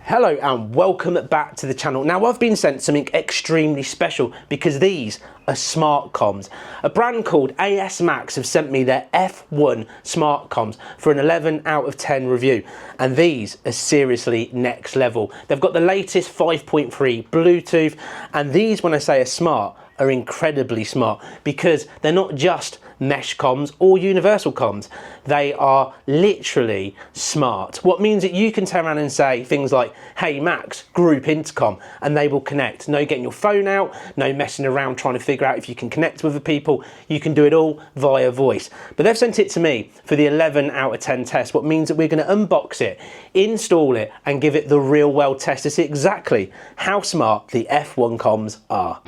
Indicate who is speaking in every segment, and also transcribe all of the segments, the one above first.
Speaker 1: Hello and welcome back to the channel. Now I've been sent something extremely special because these are smart comms. A brand called Asmax have sent me their F1 smart comms for an 11 out of 10 review, and these are seriously next level. They've got the latest 5.3 Bluetooth, and these, when I say are smart, are incredibly smart because they're not just mesh comms or universal comms. They are literally smart. What means that you can turn around and say things like, "Hey Max, group intercom," and they will connect. No getting your phone out, no messing around trying to figure out if you can connect with the people. You can do it all via voice. But they've sent it to me for the 11 out of 10 test, what means that we're going to unbox it, install it, and give it the real world test to see exactly how smart the F1 comms are.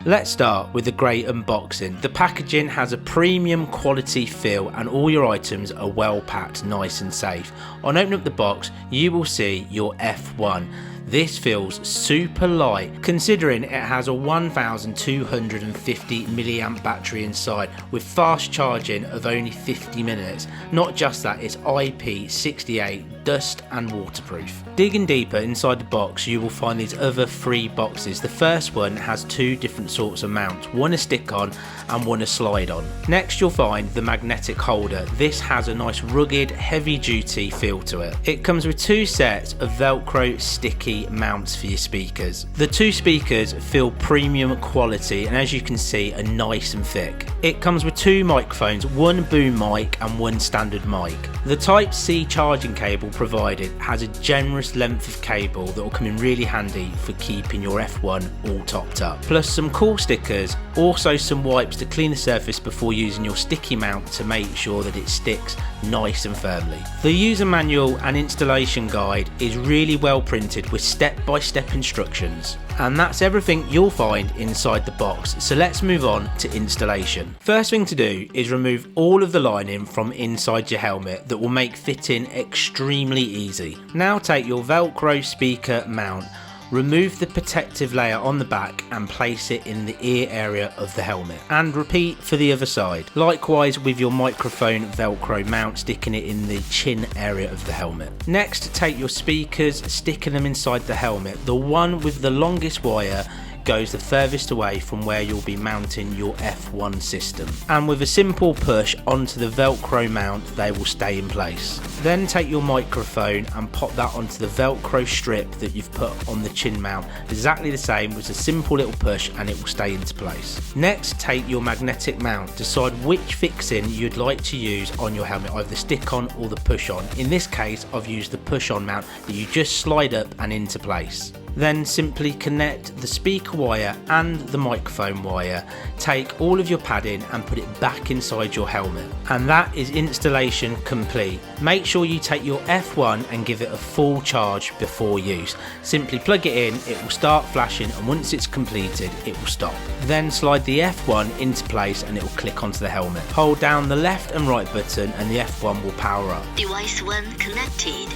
Speaker 1: Let's start with a great unboxing. The packaging has a premium quality feel and all your items are well packed, nice and safe. On opening up the box, you will see your F1. This feels super light considering it has a 1250 milliamp battery inside with fast charging of only 50 minutes. Not just that, it's IP68, dust and waterproof. Digging deeper inside the box, you will find these other three boxes. The first one has two different sorts of mounts, one a stick on and one a slide on. Next you'll find the magnetic holder. This has a nice rugged, heavy duty feel to it. It comes with two sets of Velcro sticky mounts for your speakers. The two speakers feel premium quality and as you can see are nice and thick. It comes with two microphones, one boom mic and one standard mic. The Type-C charging cable provided has a generous length of cable that will come in really handy for keeping your F1 all topped up. Plus some cool stickers, also some wipes to clean the surface before using your sticky mount to make sure that it sticks nice and firmly. The user manual and installation guide is really well printed with step-by-step instructions. And that's everything you'll find inside the box, so let's move on to installation. First thing to do is remove all of the lining from inside your helmet that will make fitting extremely easy. Now take your Velcro speaker mount, remove the protective layer on the back and place it in the ear area of the helmet, and repeat for the other side. Likewise with your microphone Velcro mount, sticking it in the chin area of the helmet. Next take your speakers, sticking them inside the helmet. The one with the longest wire goes the furthest away from where you'll be mounting your F1 system, and with a simple push onto the Velcro mount they will stay in place. Then take your microphone and pop that onto the Velcro strip that you've put on the chin mount, exactly the same with a simple little push and it will stay into place. Next take your magnetic mount, decide which fixing you'd like to use on your helmet, either the stick on or the push on. In this case I've used the push on mount that you just slide up and into place. Then simply connect the speaker wire and the microphone wire. Take all of your padding and put it back inside your helmet. And that is installation complete. Make sure you take your F1 and give it a full charge before use. Simply plug it in, it will start flashing, and once it's completed, it will stop. Then slide the F1 into place and it will click onto the helmet. Hold down the left and right button and the F1 will power up.
Speaker 2: Device 1 connected.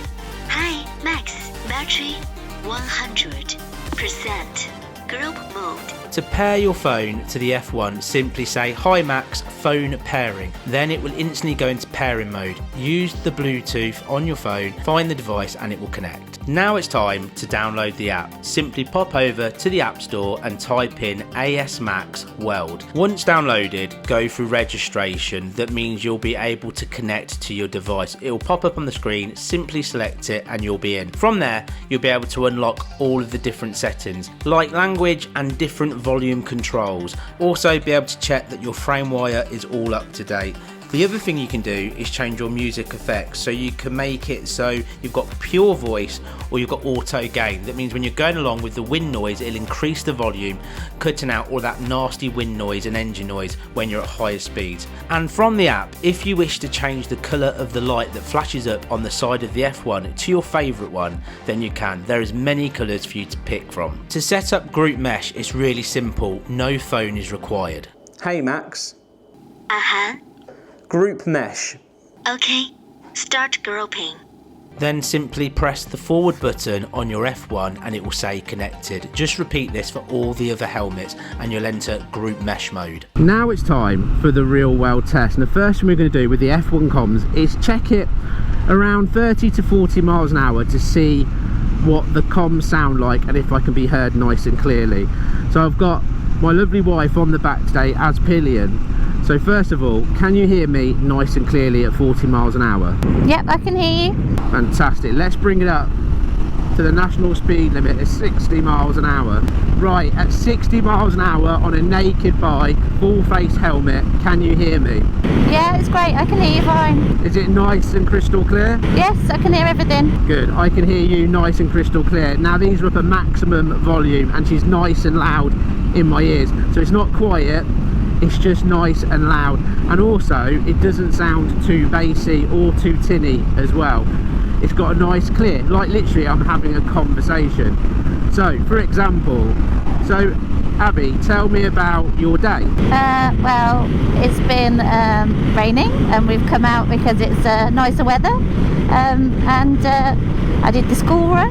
Speaker 2: Hi, Max. Battery 100%. Group mode.
Speaker 1: To pair your phone to the F1, simply say, "Hi Max, phone pairing." Then it will instantly go into pairing mode. Use the Bluetooth on your phone, find the device and it will connect. Now it's time to download the app. Simply pop over to the App Store and type in Asmax World. Once downloaded, go through registration. That means you'll be able to connect to your device. It will pop up on the screen, simply select it and you'll be in. From there, you'll be able to unlock all of the different settings, like language and different volume controls. Also be able to check that your frame wire is all up to date. The other thing you can do is change your music effects, so you can make it so you've got pure voice or you've got auto gain. That means when you're going along with the wind noise, it'll increase the volume, cutting out all that nasty wind noise and engine noise when you're at higher speeds. And from the app, if you wish to change the colour of the light that flashes up on the side of the F1 to your favourite one, then you can. There is many colours for you to pick from. To set up group mesh, it's really simple. No phone is required. Hey Max.
Speaker 2: Uh-huh.
Speaker 1: Group mesh.
Speaker 2: Okay. Start grouping.
Speaker 1: Then simply press the forward button on your F1 and it will say connected. Just repeat this for all the other helmets and you'll enter group mesh mode. Now it's time for the real world test, and the first thing we're going to do with the F1 comms is check it around 30 to 40 miles an hour to see what the comms sound like and if I can be heard nice and clearly. So I've got my lovely wife on the back today as pillion. So first of all, can you hear me nice and clearly at 40 miles an hour?
Speaker 3: Yep, I can hear you.
Speaker 1: Fantastic. Let's bring it up to the national speed limit at 60 miles an hour. Right, at 60 miles an hour on a naked bike, full face helmet, can you hear me?
Speaker 3: Yeah, it's great. I can hear you fine.
Speaker 1: Is it nice and crystal clear?
Speaker 3: Yes, I can hear everything.
Speaker 1: Good, I can hear you nice and crystal clear. Now these are up at maximum volume and she's nice and loud in my ears. So it's not quiet, it's just nice and loud. And also, it doesn't sound too bassy or too tinny as well. It's got a nice clear, like literally I'm having a conversation. So, for example, Abby, tell me about your day.
Speaker 3: Well, it's been raining and we've come out because it's nicer weather. And I did the school run.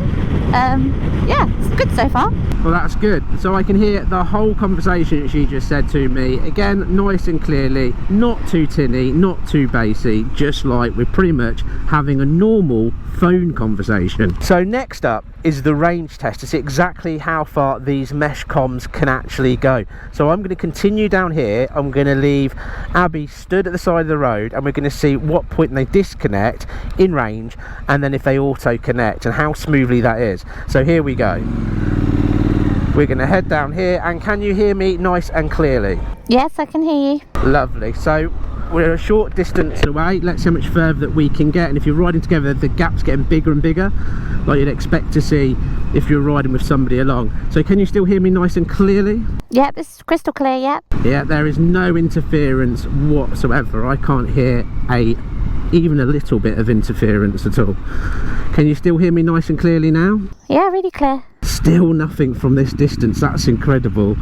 Speaker 3: Yeah, it's good so far.
Speaker 1: Well, that's good. So I can hear the whole conversation she just said to me. Again, nice and clearly, not too tinny, not too bassy, just like we're pretty much having a normal phone conversation. So next up is the range test to see exactly how far these mesh comms can actually go. So I'm going to continue down here. I'm going to leave Abby stood at the side of the road and we're going to see what point they disconnect in range and then if they auto connect and how smoothly that is. So here we go. We're going to head down here, and can you hear me nice and clearly?
Speaker 3: Yes, I can hear you.
Speaker 1: Lovely. So we're a short distance away. Let's see how much further that we can get, and if you're riding together the gap's getting bigger and bigger like you'd expect to see if you're riding with somebody along. So can you still hear me nice and clearly?
Speaker 3: Yep, it's crystal clear. Yep.
Speaker 1: Yeah, there is no interference whatsoever. I can't hear even a little bit of interference at all. Can you still hear me nice and clearly now?
Speaker 3: Yeah, really clear.
Speaker 1: Still nothing from this distance. That's incredible.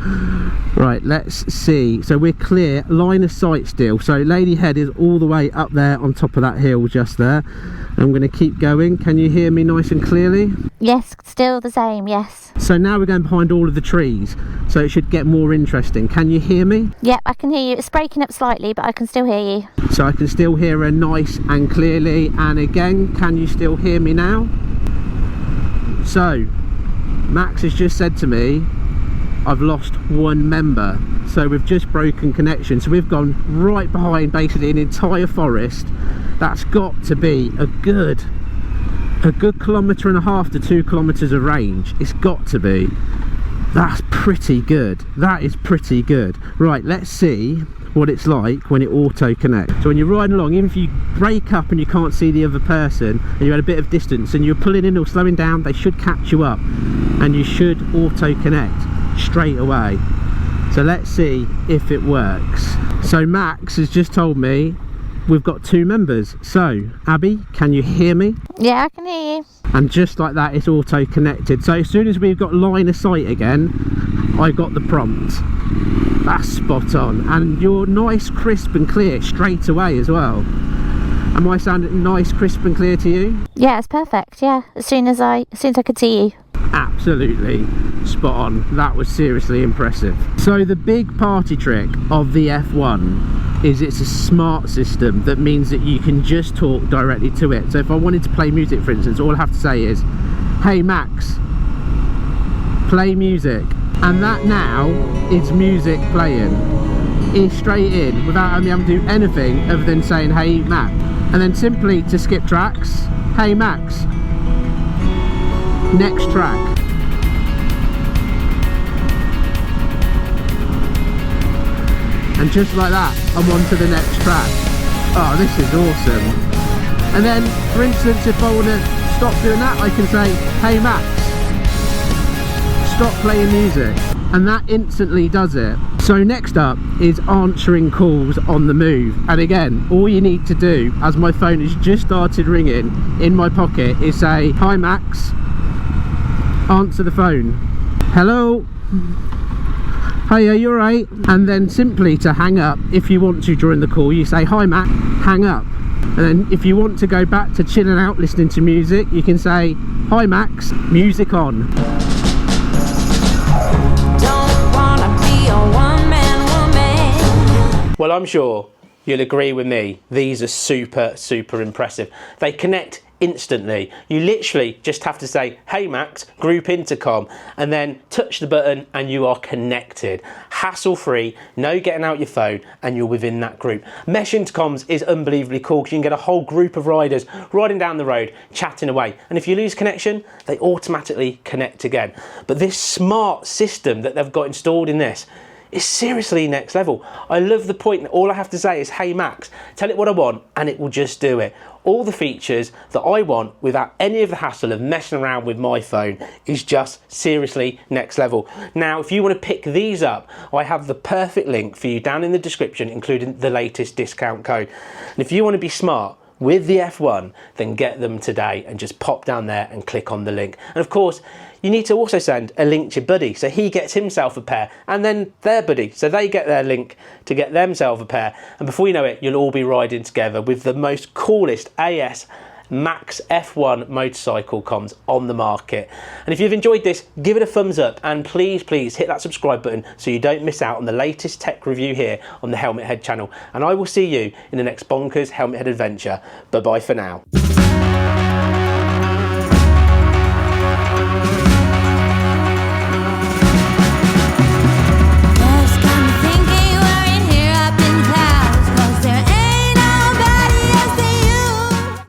Speaker 1: Right, let's see. So we're clear, line of sight still. So Ladyhead is all the way up there on top of that hill just there. I'm going to keep going. Can you hear me nice and clearly?
Speaker 3: Yes, still the same. Yes.
Speaker 1: So now we're going behind all of the trees, so it should get more interesting. Can you hear me?
Speaker 3: Yep, I can hear you. It's breaking up slightly, but I can still hear you.
Speaker 1: So I can still hear her nice and clearly. And again, can you still hear me now? So Max has just said to me, I've lost one member. So we've just broken connection. So we've gone right behind basically an entire forest. That's got to be a good 1.5 kilometres to 2 kilometres of range. It's got to be. That's pretty good. That is pretty good. Right, let's see what it's like when it auto connects. So when you're riding along, even if you break up and you can't see the other person and you're at a bit of distance and you're pulling in or slowing down, they should catch you up and you should auto connect straight away. So let's see if it works. So Max has just told me we've got 2 members. So Abby, can you hear me?
Speaker 3: Yeah, I can hear you. And
Speaker 1: just like that, it's auto connected. So as soon as we've got line of sight again, I got the prompt. That's spot on. And you're nice, crisp and clear straight away as well. Am I sounding nice, crisp and clear to you?
Speaker 3: Yeah, it's perfect. Yeah, as soon as I could see you.
Speaker 1: Absolutely spot on. That was seriously impressive. So the big party trick of the F1 is it's a smart system. That means that you can just talk directly to it. So if I wanted to play music, for instance, all I have to say is, hey Max, play music. And that now is music playing. It's straight in without me having to do anything other than saying hey Max. And then simply to skip tracks, hey Max, next track. And just like that, I'm on to the next track. Oh, this is awesome. And then, for instance, if I want to stop doing that, I can say, hey Max, stop playing music. And that instantly does it. So next up is answering calls on the move. And again, all you need to do, as my phone has just started ringing in my pocket, is say, hi Max, answer the phone. Hello? Hiya, you alright? And then simply to hang up, if you want to during the call, you say, hi Max, hang up. And then if you want to go back to chilling out listening to music, you can say, "Hi Max, music on."
Speaker 4: Don't wanna be a one-man woman.
Speaker 1: Well, I'm sure you'll agree with me, these are super impressive. They connect instantly. You literally just have to say, "Hey Max, group intercom," and then touch the button and you are connected. Hassle free, no getting out your phone, and you're within that group. Mesh intercoms is unbelievably cool because you can get a whole group of riders riding down the road chatting away, and if you lose connection they automatically connect again. But this smart system that they've got installed in this is seriously next level. I love the point that all I have to say is, "Hey Max, tell it what I want," and it will just do it. All the features that I want without any of the hassle of messing around with my phone is just seriously next level. Now, if you want to pick these up, I have the perfect link for you down in the description, including the latest discount code. And if you want to be smart with the F1, then get them today and just pop down there and click on the link. And of course, you need to also send a link to your buddy so he gets himself a pair, and then their buddy so they get their link to get themselves a pair, and before you know it, you'll all be riding together with the most coolest Asmax F1 motorcycle comms on the market. And if you've enjoyed this, give it a thumbs up, and please hit that subscribe button so you don't miss out on the latest tech review here on the Helmet Head channel. And I will see you in the next bonkers Helmet Head adventure. Bye bye for now.